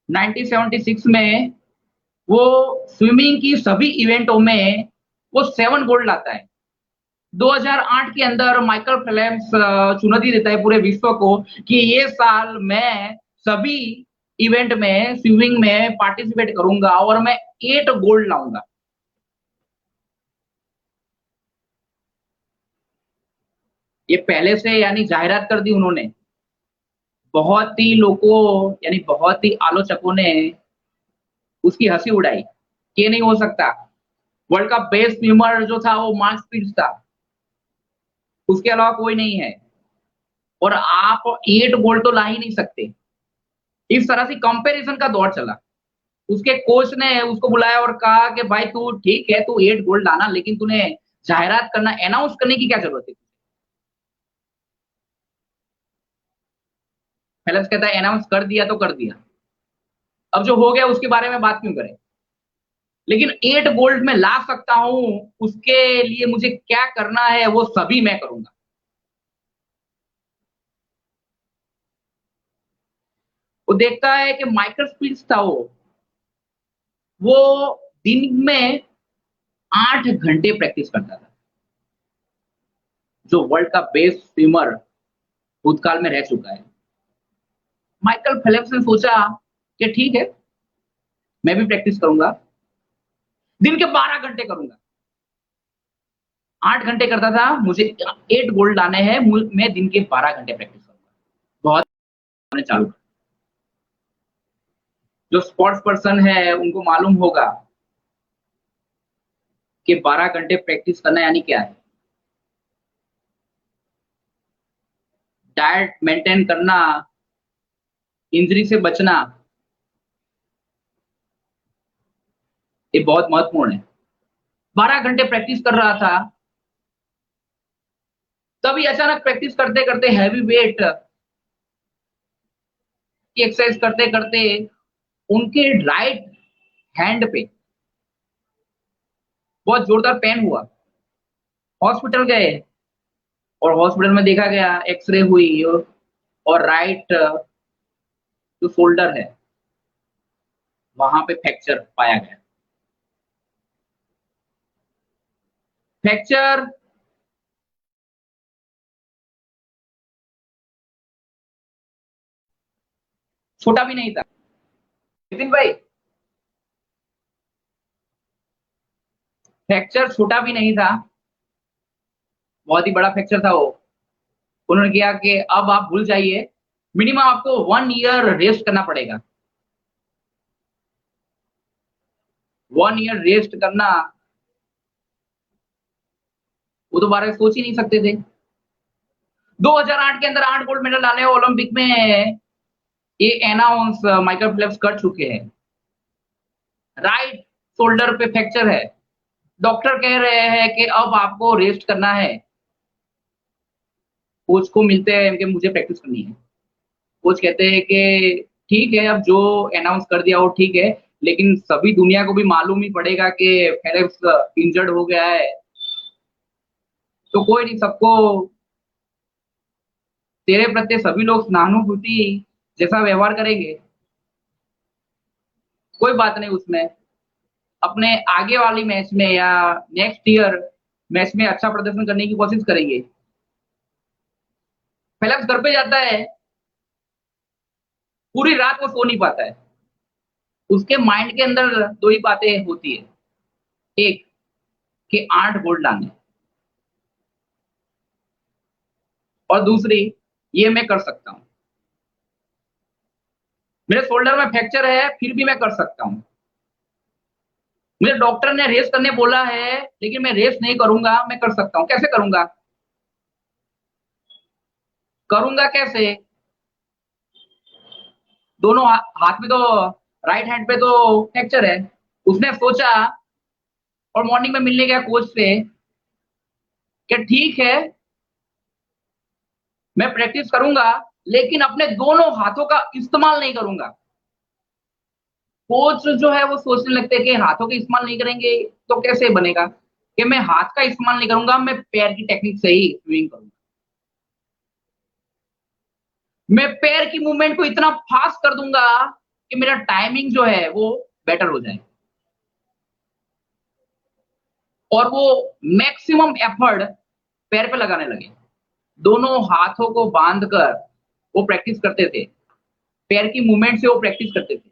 1976 में वो स्विमिंग की सभी इवेंटों में वो 7 गोल्ड लाता है। 2008 के अंदर माइकल फेल्प्स चुनौती देता है पूरे विश्व को कि ये साल मैं सभी इवेंट में स्विमिंग में पार्टिसिपेट करूंगा और मैं 8 गोल्ड लाऊंगा। ये पहले से यानी जाहिरात कर दी उन्होंने। बहुत ही लोगों यानी बहुत ही आलोचकों ने उसकी हंसी उड़ाई कि ये नहीं हो सकता। वर्ल्ड का बेस्ट स्विमर जो था वो मार्क स्पिट्ज था, उसके अलावा कोई नहीं है और आप 8 गोल्ड तो ला ही नहीं सकते। इस तरह से कंपैरिजन का दौर चला। उसके कोच ने उसको बुलाया और कहा कि भाई तू ठीक है, तू 8 गोल्ड लाना, लेकिन तूने जाहिरात करना, अनाउंस करने की क्या जरूरत है? फेल्प्स कहता है अनाउंस कर दिया तो कर दिया, अब जो हो गया उसके बारे में बात क्यों करें? लेकिन 8 गोल्ड में ला सकता हूं, उसके लिए मुझे क्या करना है वो सभी मैं करूंगा। वो देखता है कि माइकल स्पिट्ज था वो दिन में 8 घंटे प्रैक्टिस करता था, जो वर्ल्ड का बेस्ट स्विमर भूतकाल में रह चुका है। माइकल फेल्प्स ने सोचा कि ठीक है, मैं भी प्रैक्टिस करूंगा, दिन के 12 घंटे करूंगा। 8 घंटे करता था, मुझे 8 गोल्ड लाने हैं, मैं दिन के 12 घंटे प्रैक्टिस करूंगा। बहुत चालू कर। जो स्पोर्ट्स पर्सन है उनको मालूम होगा कि 12 घंटे प्रैक्टिस करना यानी क्या है। डाइट मेंटेन करना, इंजरी से बचना, ये बहुत महत्वपूर्ण है। 12 घंटे प्रैक्टिस कर रहा था, तभी अचानक प्रैक्टिस करते करते हैवी वेट की एक्सरसाइज करते करते उनके राइट हैंड पे बहुत जोरदार पेन हुआ। हॉस्पिटल गए और हॉस्पिटल में देखा गया, एक्सरे हुई और राइट जो शोल्डर है वहां पे फ्रैक्चर पाया गया। फ्रैक्चर छोटा भी नहीं था नितिन भाई, फ्रैक्चर छोटा भी नहीं था, बहुत ही बड़ा फ्रैक्चर था वो। उन्होंने किया कि अब आप भूल जाइए, मिनिमम आपको 1 ईयर रेस्ट करना पड़ेगा। 1 ईयर रेस्ट करना वो तो बारे में सोच ही नहीं सकते थे। 2008 के अंदर 8 गोल्ड मेडल डाले ओलंपिक में, ये अनाउंस माइकल फेल्प्स कर चुके हैं। राइट शोल्डर पे फ्रैक्चर है, डॉक्टर कह रहे हैं कि अब आपको रेस्ट करना है। कोच को मिलते हैं कि मुझे प्रैक्टिस करनी है। कोच कहते हैं कि ठीक है, अब जो अनाउंस कर दिया वो ठीक है, लेकिन सभी दुनिया को भी मालूम ही पड़ेगा कि फेल्प्स इंजर्ड हो गया है, तो कोई नहीं, सबको तेरे प्रति सभी लोग सहानुभूति जैसा व्यवहार करेंगे। कोई बात नहीं, उसमें अपने आगे वाली मैच में या नेक्स्ट ईयर मैच में अच्छा प्रदर्शन करने की कोशिश करेंगे। फेल्प्स घर पे जाता है, पूरी रात वो सो नहीं पाता है। उसके माइंड के अंदर 2 ही बातें होती है, एक कि 8 गोल्ड लाने, और दूसरी ये मैं कर सकता हूं। मेरे शोल्डर में फ्रैक्चर है फिर भी मैं कर सकता हूं। मुझे डॉक्टर ने रेस करने बोला है लेकिन मैं रेस नहीं करूंगा, मैं कर सकता हूं। कैसे करूंगा? करूंगा कैसे? दोनों हाथ में तो, राइट हैंड पे तो फ्रैक्चर है। उसने सोचा और मॉर्निंग में मिलने गया कोच से कि ठीक है मैं प्रैक्टिस करूंगा लेकिन अपने दोनों हाथों का इस्तेमाल नहीं करूंगा। कोच जो है वो सोचने लगते हैं कि हाथों का इस्तेमाल नहीं करेंगे तो कैसे बनेगा, कि मैं हाथ का इस्तेमाल नहीं करूंगा, मैं पैर की टेक्निक से ही स्विमिंग करूंगा। मैं पैर की मूवमेंट को इतना फास्ट कर दूंगा कि मेरा टाइमिंग जो है वो बेटर हो जाए और वो मैक्सिमम एफर्ट पैर पे लगाने लगे। दोनों हाथों को बांधकर वो प्रैक्टिस करते थे, पैर की मूवमेंट से वो प्रैक्टिस करते थे।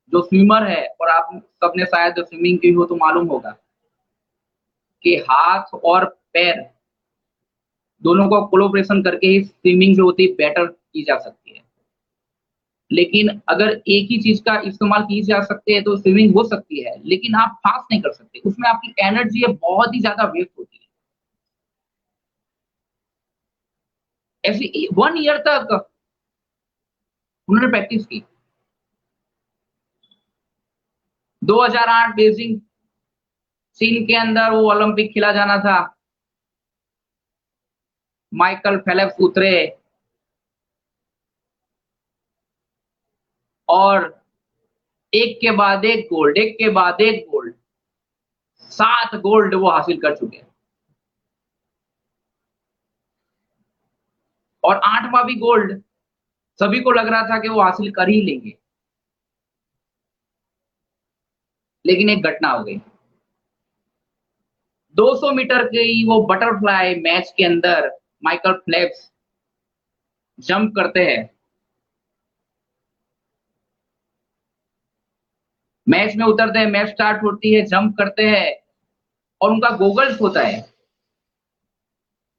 जो स्विमर है, और आप सबने शायद स्विमिंग की हो तो मालूम होगा कि हाथ और पैर दोनों को कोलैबोरेशन करके ही स्विमिंग जो होती है बेटर की जा सकती है। लेकिन अगर एक ही चीज का इस्तेमाल की जा सकती है तो स्विमिंग हो सकती है, लेकिन आप फास्ट नहीं कर सकते, उसमें आपकी एनर्जी है बहुत ही ज्यादा वेस्ट होती है। ऐसे 1 ईयर तक उन्होंने प्रैक्टिस की। 2008 बेजिंग चीन के अंदर वो ओलंपिक खेला जाना था। माइकल फेल्प्स उतरे और एक के बाद एक गोल्ड, एक के बाद एक गोल्ड, 7 गोल्ड वो हासिल कर चुके हैं और 8वां भी गोल्ड सभी को लग रहा था कि वो हासिल कर ही लेंगे। लेकिन एक घटना हो गई। 200 मीटर की वो बटरफ्लाई मैच के अंदर माइकल फेल्प्स जंप करते हैं। मैच में उतरते हैं, मैच स्टार्ट होती है, जंप करते हैं और उनका गोगल्स होता है।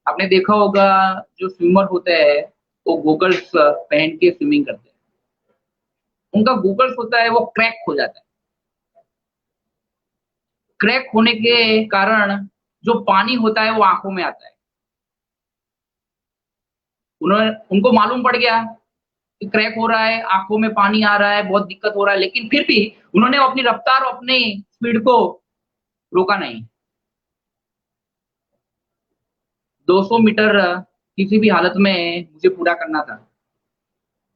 आपने देखा होगा जो स्विमर होते हैं वो गोगल्स पहन के स्विमिंग करते हैं। उनका गोगल्स होता है वो क्रैक हो जाता है। क्रैक होने के कारण जो पानी होता है वो आंखों में आता है। उन्होंने उनको मालूम पड़ गया कि क्रैक हो रहा है, आंखों में पानी आ रहा है, बहुत दिक्कत हो रहा है, लेकिन फिर भी उन्होंने अपनी रफ्तार और अपनी स्पीड को रोका नहीं। 200 मीटर किसी भी हालत में मुझे पूरा करना था।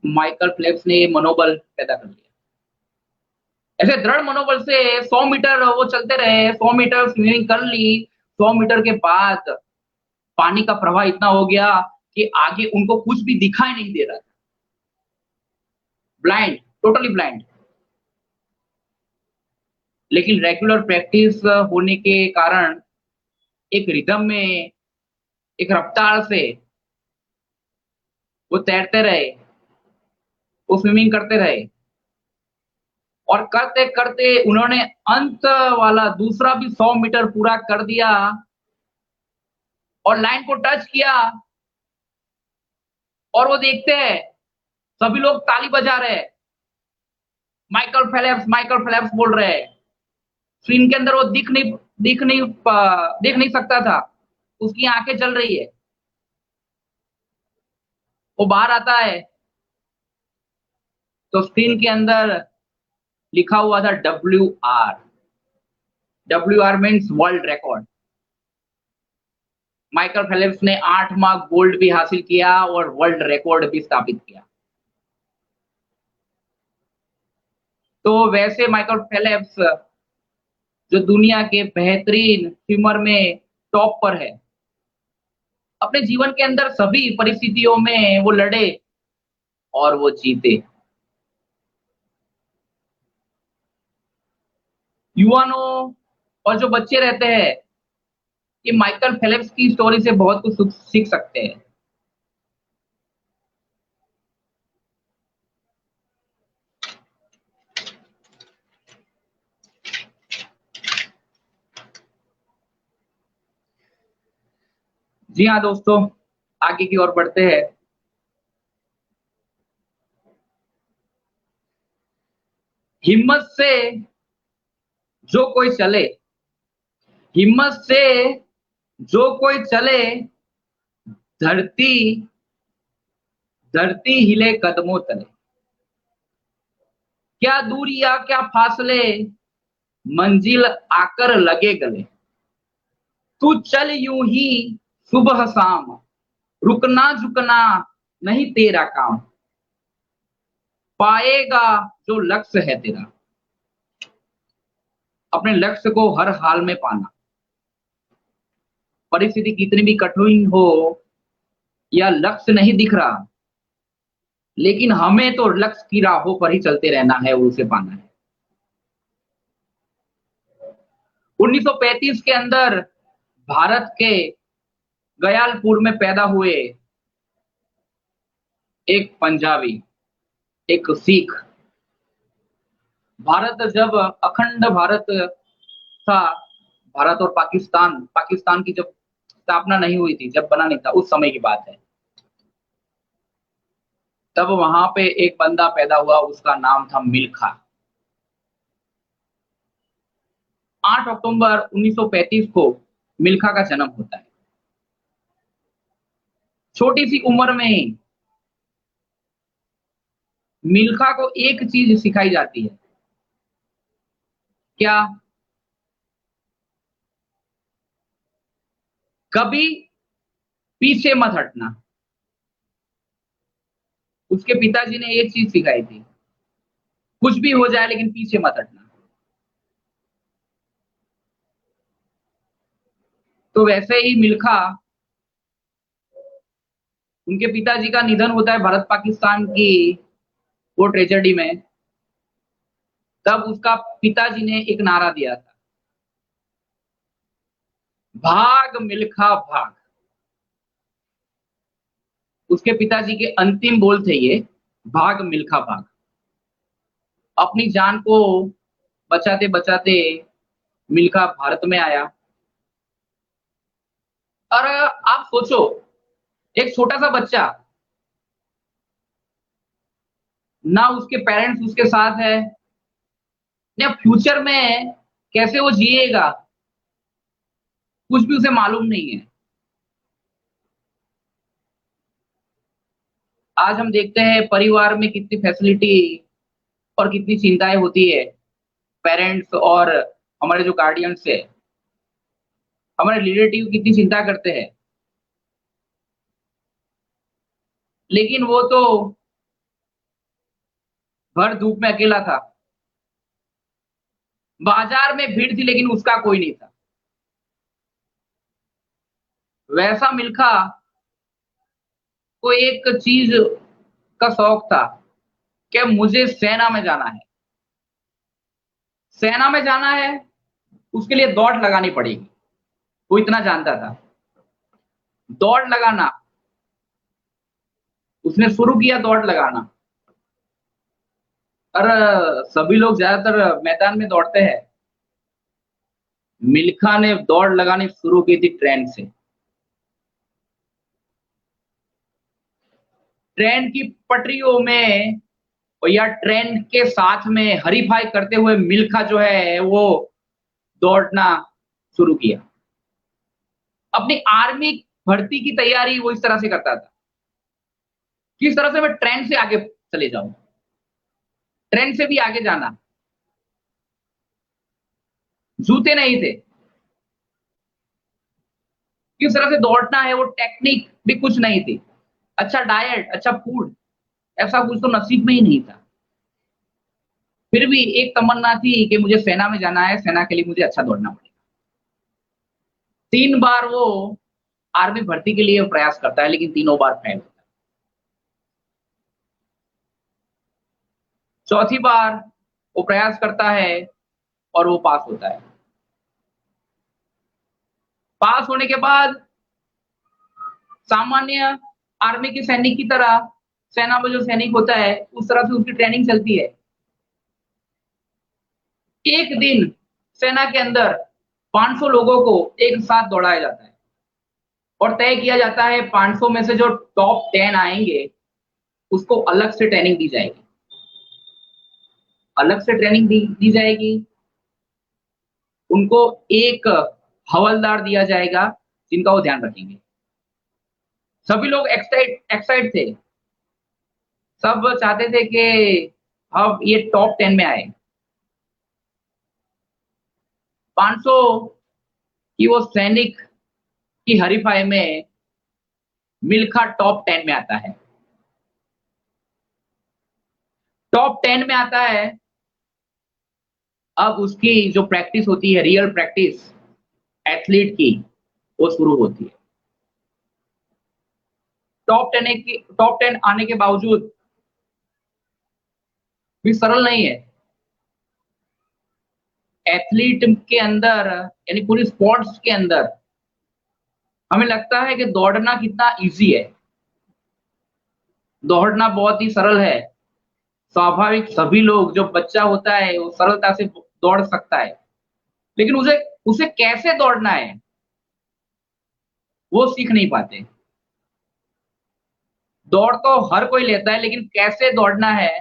माइकल फेल्प्स ने मनोबल पैदा कर दिया। ऐसे दृढ़ मनोबल से 100 मीटर वो चलते रहे, 100 मीटर स्विमिंग कर ली। 100 मीटर के बाद पानी का प्रवाह इतना हो गया कि आगे उनको कुछ भी दिखाई नहीं दे रहा था। Blind, totally blind. लेकिन रेगुलर प्रैक्टिस होने के कारण एक रिदम में, एक रफ्तार से वो तैरते रहे, वो स्विमिंग करते रहे और करते-करते उन्होंने अंत वाला दूसरा भी 100 मीटर पूरा कर दिया और लाइन को टच किया और वो देखते हैं, सभी लोग ताली बजा रहे हैं। माइकल फेल्प्स बोल रहे हैं। स्क्रीन के अंदर वो दिख नहीं सकता था। उसकी आंखें जल रही है। वो बाहर आता है तो स्क्रीन के अंदर लिखा हुआ था WR। WR means world record. Michael Phelps ने 8वां गोल्ड भी हासिल किया और वर्ल्ड रिकॉर्ड भी स्थापित किया। तो वैसे माइकल फेल्प्स जो दुनिया के बेहतरीन स्विमर में टॉप पर है, अपने जीवन के अंदर सभी परिस्थितियों में वो लड़े और वो जीते। युवानों और जो बच्चे रहते हैं, ये माइकल फेल्प्स की स्टोरी से बहुत कुछ सीख सकते हैं। जी हाँ दोस्तों, आगे की ओर बढ़ते हैं। हिम्मत से जो कोई चले, हिम्मत से जो कोई चले, धरती धरती हिले कदमों तले। क्या दूरियां क्या फासले, मंजिल आकर लगे गले। तू चल यूं ही सुबह शाम, रुकना झुकना नहीं तेरा काम। पाएगा जो लक्ष्य है तेरा, अपने लक्ष्य को हर हाल में पाना। परिस्थिति कितनी भी कठिन हो या लक्ष्य नहीं दिख रहा, लेकिन हमें तो लक्ष्य की राहों पर ही चलते रहना है और उसे पाना है। 1935 के अंदर भारत के गयालपुर में पैदा हुए एक पंजाबी, एक सिख। भारत जब अखंड भारत था, भारत और पाकिस्तान की जब स्थापना नहीं हुई थी, जब बना नहीं था, उस समय की बात है। तब वहां पे एक बंदा पैदा हुआ, उसका नाम था मिल्खा। 8 अक्टूबर 1935 को मिल्खा का जन्म होता है। छोटी सी उम्र में ही मिल्खा को एक चीज सिखाई जाती है। क्या? कभी पीछे मत हटना। उसके पिताजी ने एक चीज सिखाई थी, कुछ भी हो जाए लेकिन पीछे मत हटना। तो वैसे ही मिल्खा, उनके पिताजी का निधन होता है भारत पाकिस्तान की वो ट्रेजेडी में। तब उसका पिताजी ने एक नारा दिया था, भाग मिल्खा भाग। उसके पिताजी के अंतिम बोल थे ये, भाग मिल्खा भाग। अपनी जान को बचाते बचाते मिल्खा भारत में आया। और आप सोचो, एक छोटा सा बच्चा, ना उसके पेरेंट्स उसके साथ है, ना फ्यूचर में कैसे वो जिएगा, कुछ भी उसे मालूम नहीं है। आज हम देखते हैं परिवार में कितनी फैसिलिटी और कितनी चिंताएं होती है। पेरेंट्स और हमारे जो गार्डियंस है, हमारे रिलेटिव कितनी चिंता करते हैं, लेकिन वो तो भर धूप में अकेला था। बाजार में भीड़ थी लेकिन उसका कोई नहीं था। वैसा मिल्खा को एक चीज का शौक था कि मुझे सेना में जाना है। सेना में जाना है, उसके लिए दौड़ लगानी पड़ेगी। वो इतना जानता था। दौड़ लगाना, उसने शुरू किया दौड़ लगाना। और सभी लोग ज्यादातर मैदान में दौड़ते हैं, मिल्खा ने दौड़ लगानी शुरू की थी ट्रेन से। ट्रेन की पटरियों में या ट्रेन के साथ में हरीफाई करते हुए मिल्खा जो है वो दौड़ना शुरू किया। अपनी आर्मी भर्ती की तैयारी वो इस तरह से करता था, किस तरह से मैं ट्रेन से आगे चले जाऊं, ट्रेन से भी आगे जाना। जूते नहीं थे, किस तरह से दौड़ना है वो टेक्निक भी कुछ नहीं थी। अच्छा डाइट, अच्छा फूड, ऐसा कुछ तो नसीब में ही नहीं था। फिर भी एक तमन्ना थी कि मुझे सेना में जाना है, सेना के लिए मुझे अच्छा दौड़ना पड़ेगा। 3 बार वो आर्मी भर्ती के लिए प्रयास करता है, लेकिन तीनों बार फेल होता है। चौथी बार वो प्रयास करता है और वो पास होता है। पास होने के बाद सामान्य आर्मी के सैनिक की तरह, सेना में जो सैनिक होता है उस तरह से उसकी ट्रेनिंग चलती है। एक दिन सेना के अंदर 500 लोगों को एक साथ दौड़ाया जाता है और तय किया जाता है 500 में से जो टॉप 10 आएंगे उसको अलग से ट्रेनिंग दी जाएगी, अलग से ट्रेनिंग दी जाएगी। उनको एक हवलदार दिया जाएगा जिनका वो ध्यान रखेंगे। सभी लोग एक्साइट थे, सब चाहते थे कि अब ये टॉप 10 में आए। 500 की वो सैनिक की हरीफाई में मिल्खा टॉप 10 में आता है। टॉप 10 में आता है, अब उसकी जो प्रैक्टिस होती है, रियल प्रैक्टिस एथलीट की, वो शुरू होती है। टॉप 10 आने के बावजूद भी सरल नहीं है। एथलीट के अंदर यानी पूरी स्पोर्ट्स के अंदर हमें लगता है कि दौड़ना कितना इजी है, दौड़ना बहुत ही सरल है। स्वाभाविक सभी लोग, जो बच्चा होता है वो सरलता से दौड़ सकता है, लेकिन उसे उसे कैसे दौड़ना है वो सीख नहीं पाते। दौड़ तो हर कोई लेता है, लेकिन कैसे दौड़ना है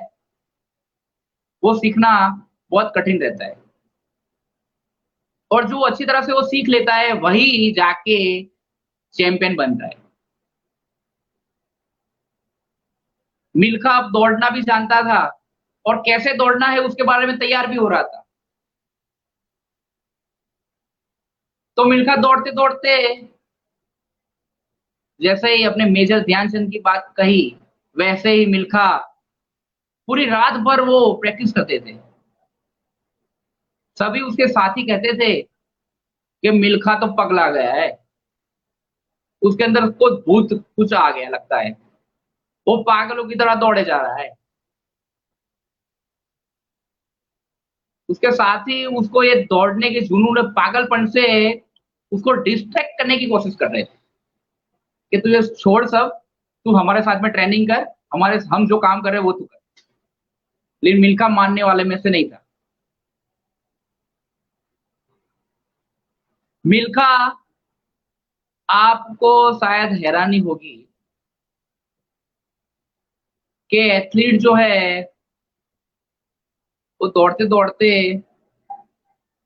वो सीखना बहुत कठिन रहता है। और जो अच्छी तरह से वो सीख लेता है वही जाके चैंपियन बनता है। मिल्खा अब दौड़ना भी जानता था और कैसे दौड़ना है उसके बारे में तैयार भी हो रहा था। तो मिल्खा दौड़ते दौड़ते, जैसे ही अपने मेजर ध्यानचंद की बात कही, वैसे ही मिल्खा पूरी रात भर वो प्रैक्टिस करते थे। सभी उसके साथी कहते थे कि मिल्खा तो पगला गया है, उसके अंदर कुछ भूत कुछ आ गया लगता है, वो पागलों की तरह दौड़े जा रहा है। उसके साथ ही उसको ये दौड़ने के जुनून पागलपन से उसको डिस्ट्रैक्ट करने की कोशिश कर रहे थे कि तू ये छोड़ सब, तू हमारे साथ में ट्रेनिंग कर, हम जो काम कर रहे हैं वो तू कर। लेकिन मिल्खा मानने वाले में से नहीं था। मिल्खा, आपको शायद हैरानी होगी कि एथलीट जो है वो दौड़ते दौड़ते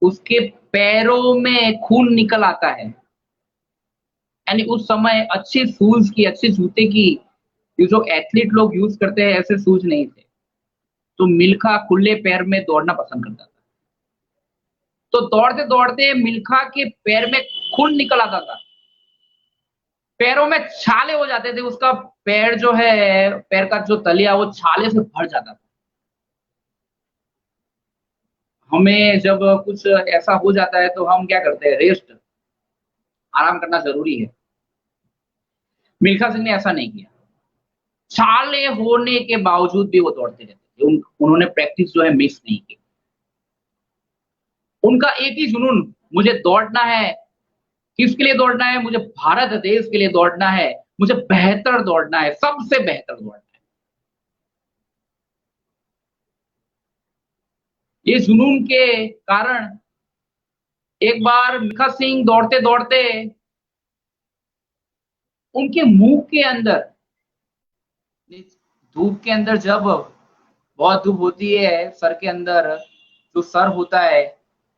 उसके पैरों में खून निकल आता है। यानी उस समय अच्छे शूज की, अच्छे जूते की, ये जो एथलीट लोग यूज करते हैं ऐसे शूज नहीं थे, तो मिल्खा खुले पैर में दौड़ना पसंद करता था। तो दौड़ते दौड़ते मिल्खा के पैर में खून निकल आता था, पैरों में छाले हो जाते थे, उसका पैर जो है, पैर का जो तलिया वो छाले से भर जाता था। हमें जब कुछ ऐसा हो जाता है तो हम क्या करते हैं, रेस्ट, आराम करना जरूरी है। मिल्खा सिंह ने ऐसा नहीं किया, छाले होने के बावजूद भी वो दौड़ते रहते थे। उन्होंने प्रैक्टिस जो है मिस नहीं की। उनका एक ही जुनून, मुझे दौड़ना है। किसके लिए दौड़ना है? मुझे भारत देश के लिए दौड़ना है, मुझे बेहतर दौड़ना है, सबसे बेहतर दौड़ना है। ये जुनून के कारण एक बार मिल्खा सिंह दौड़ते दौड़ते उनके मुंह के अंदर, धूप के अंदर जब बहुत धूप होती है, सर के अंदर जो सर होता है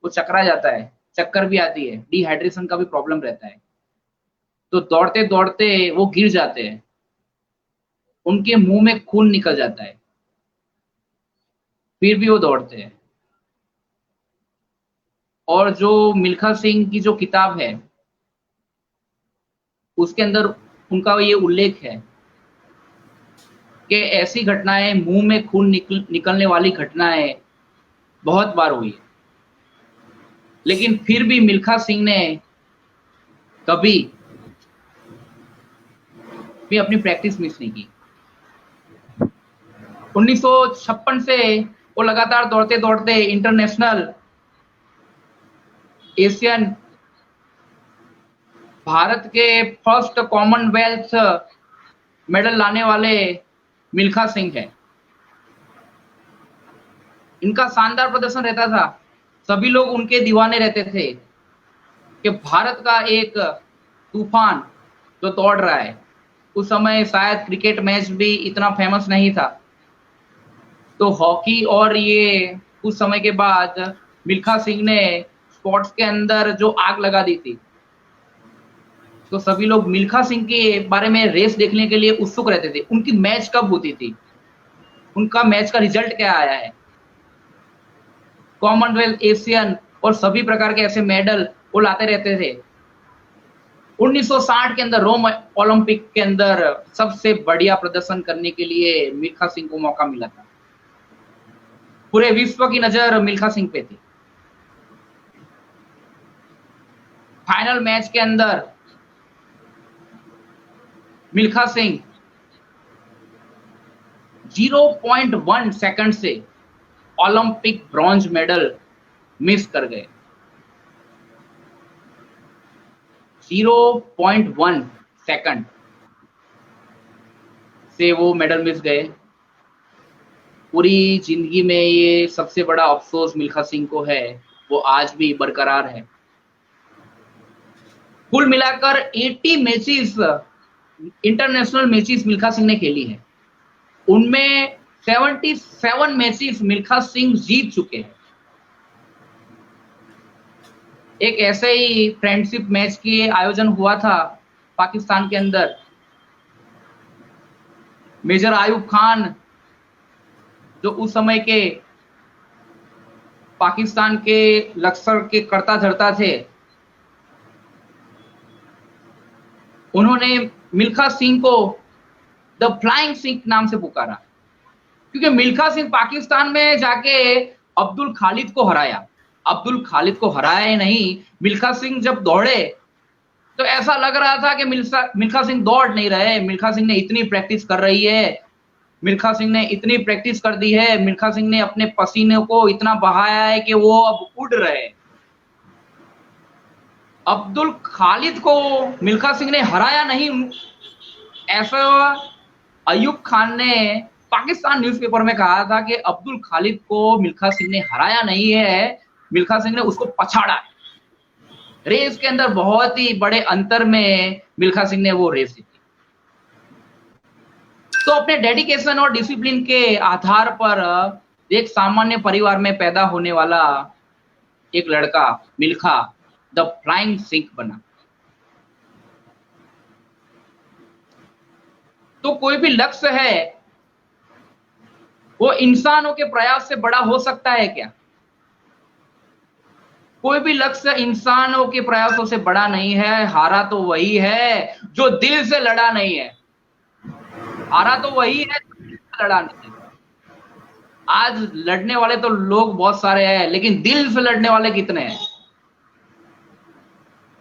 वो चकरा जाता है, चक्कर भी आती है, डिहाइड्रेशन का भी प्रॉब्लम रहता है। तो दौड़ते दौड़ते वो गिर जाते हैं, उनके मुंह में खून निकल जाता है, फिर भी वो दौड़ते हैं। और जो मिल्खा सिंह की जो किताब है उसके अंदर उनका ये उल्लेख है कि ऐसी घटनाएं, मुंह में खून निकलने वाली घटनाएं बहुत बार हुई है, लेकिन फिर भी मिल्खा सिंह ने कभी भी अपनी प्रैक्टिस मिस नहीं की। 1956 से वो लगातार दौड़ते दौड़ते इंटरनेशनल, एशियन, भारत के फर्स्ट कॉमनवेल्थ मेडल लाने वाले मिल्खा सिंह है। इनका शानदार प्रदर्शन रहता था, सभी लोग उनके दीवाने रहते थे कि भारत का एक तूफान जो दौड़ रहा है। उस समय शायद क्रिकेट मैच भी इतना फेमस नहीं था, तो हॉकी और ये कुछ समय के बाद मिल्खा सिंह ने स्पोर्ट्स के अंदर जो आग लगा दी थी, तो सभी लोग मिल्खा सिंह के बारे में रेस देखने के लिए उत्सुक रहते थे। उनकी मैच कब होती थी, उनका मैच का रिजल्ट क्या आया है, कॉमनवेल्थ, एशियन और सभी प्रकार के ऐसे मेडल वो लाते रहते थे। 1960 के अंदर रोम ओलंपिक के अंदर सबसे बढ़िया प्रदर्शन करने के लिए मिल्खा सिंह को मौका मिला था। पूरे विश्व की नजर मिल्खा सिंह पे थी। फाइनल मैच के अंदर मिल्खा सिंह 0.1 सेकंड से ओलंपिक ब्रॉन्ज मेडल मिस कर गए। 0.1 सेकंड से वो मेडल मिस गए। पूरी जिंदगी में ये सबसे बड़ा अफसोस मिल्खा सिंह को है, वो आज भी बरकरार है। कुल मिलाकर 80 matches, international matches Milkha Singh ने खेली है। उनमें 77 मैचेस मिल्खा सिंह जीत चुके हैं। एक ऐसे ही फ्रेंडशिप मैच की आयोजन हुआ था पाकिस्तान के अंदर। मेजर आयुब खान जो उस समय के पाकिस्तान के लश्कर के कर्ता धर्ता थे, उन्होंने मिल्खा सिंह को द फ्लाइंग सिंह नाम से पुकारा, क्योंकि मिल्खा सिंह पाकिस्तान में जाके अब्दुल खालिद को हराया। अब्दुल खालिद को हराया ही नहीं, मिल्खा सिंह जब दौड़े तो ऐसा लग रहा था कि मिल्खा सिंह दौड़ नहीं रहे। मिल्खा सिंह ने इतनी प्रैक्टिस कर रही है, मिल्खा सिंह ने इतनी प्रैक्टिस कर दी है, मिल्खा सिंह ने अपने पसीने को इतना बहाया है कि वो अब उड़ रहे। अब्दुल खालिद को मिल्खा सिंह ने हराया नहीं, ऐसा अयूब खान ने पाकिस्तान न्यूज़पेपर में कहा था कि अब्दुल खालिद को मिल्खा सिंह ने हराया नहीं है, मिल्खा सिंह ने उसको पछाड़ा है। रेस के अंदर बहुत ही बड़े अंतर में मिल्खा सिंह ने वो रेस जीती। तो अपने डेडिकेशन और डिसिप्लिन के आधार पर एक सामान्य परिवार में पैदा होने वाला एक लड़का मिल्खा द फ्लाइंग सिंह बना। तो कोई भी लक्ष्य है वो इंसानों के प्रयास से बड़ा हो सकता है क्या? कोई भी लक्ष्य इंसानों के प्रयासों से बड़ा नहीं है। हारा तो वही है जो दिल से लड़ा नहीं है। हारा तो वही है जो दिल से लड़ा नहीं है। आज लड़ने वाले तो लोग बहुत सारे हैं, लेकिन दिल से लड़ने वाले कितने हैं?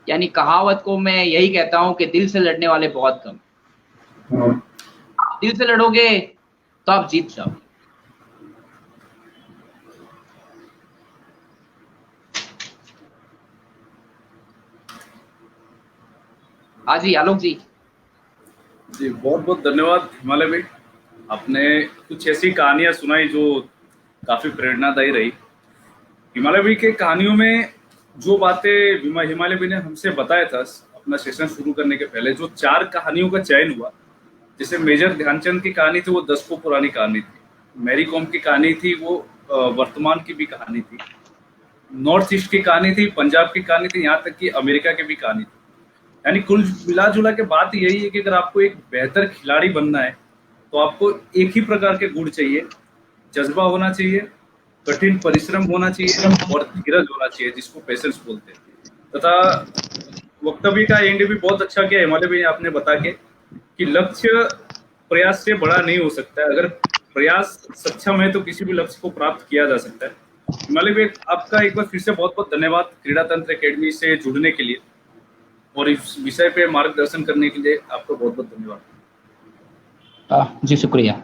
यानी कहावत को मैं यही कहता हूं कि दिल से लड़ने वाले बहुत कम। आप दिल से लड़ोगे तो आप जीत जाओगे। हाँ जी आलोक जी। जी बहुत बहुत धन्यवाद हिमालय भाई, आपने कुछ ऐसी कहानियां सुनाई जो काफी प्रेरणादायी रही। हिमालय भाई के कहानियों में जो बातें हिमालय भाई ने हमसे बताया था अपना सेशन शुरू करने के पहले, जो 4 कहानियों का चयन हुआ, जैसे मेजर ध्यानचंद की कहानी थी वो दशकों पुरानी कहानी थी, मैरी कॉम की कहानी थी वो वर्तमान की भी कहानी थी, नॉर्थ ईस्ट की कहानी थी, पंजाब की कहानी थी, यहाँ तक कि अमेरिका की भी कहानी थी। यानी कुल मिला जुला के बात यही है कि अगर आपको एक बेहतर खिलाड़ी बनना है तो आपको एक ही प्रकार के गुण चाहिए, जज्बा होना चाहिए, कठिन परिश्रम होना चाहिए और धीरज होना चाहिए, जिसको पेशेंस बोलते हैं। तथा वक्तव्य का एंड भी बहुत अच्छा किया हिमालय भाई आपने बता के कि लक्ष्य प्रयास से बड़ा नहीं हो सकता है। अगर प्रयास सक्षम है तो किसी भी लक्ष्य को प्राप्त किया जा सकता है। हिमालय भाई आपका एक बार फिर से बहुत बहुत धन्यवाद क्रीड़ा तंत्र एकेडमी से जुड़ने के लिए और इस विषय पे मार्गदर्शन करने के लिए आपका बहुत बहुत धन्यवाद। जी शुक्रिया।